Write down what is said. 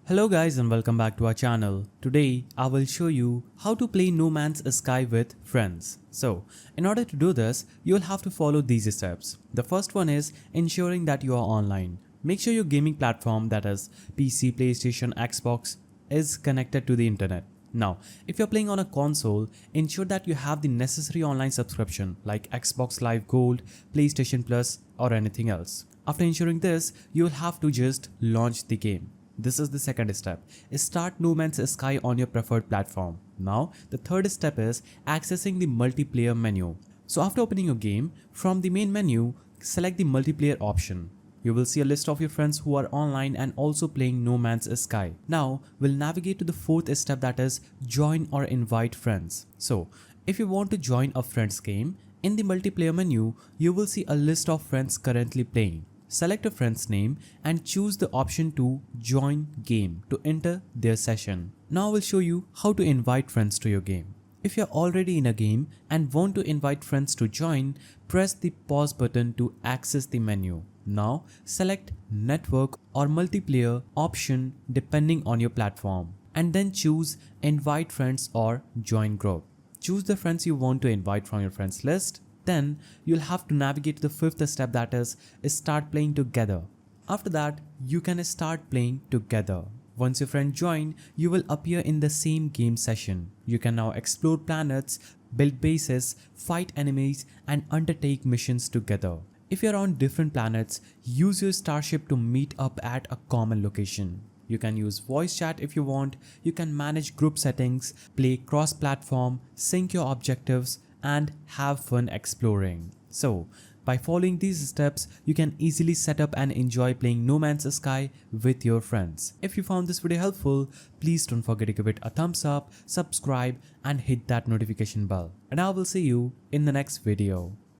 Hello guys and welcome back to our channel. Today I will show you how to play No Man's Sky with friends. So in order to do this, you will have to follow these steps. The first one is ensuring that you are online. Make sure your gaming platform, that is PC, PlayStation, Xbox, is connected to the internet. Now, if you're playing on a console, ensure that you have the necessary online subscription like Xbox Live Gold, PlayStation Plus or anything else. After ensuring this, you will have to just launch the game. This is the second step. Start No Man's Sky on your preferred platform. Now, the third step is accessing the multiplayer menu. So after opening your game, from the main menu, select the multiplayer option. You will see a list of your friends who are online and also playing No Man's Sky. Now, we'll navigate to the fourth step, that is join or invite friends. So, if you want to join a friend's game, in the multiplayer menu, you will see a list of friends currently playing. Select a friend's name and choose the option to join game to enter their session. Now I will show you how to invite friends to your game. If you're already in a game and want to invite friends to join, press the pause button to access the menu. Now select network or multiplayer option depending on your platform and then choose invite friends or join group. Choose the friends you want to invite from your friends list. Then you'll have to navigate to the fifth step, that is start playing together. After that, you can start playing together. Once your friend join, you will appear in the same game session. You can now explore planets, build bases, fight enemies and undertake missions together. If you're on different planets, use your starship to meet up at a common location. You can use voice chat if you want. You can manage group settings, play cross-platform, sync your objectives and have fun exploring. So, by following these steps, you can easily set up and enjoy playing No Man's Sky with your friends. If you found this video helpful, please don't forget to give it a thumbs up, subscribe and hit that notification bell. And I will see you in the next video.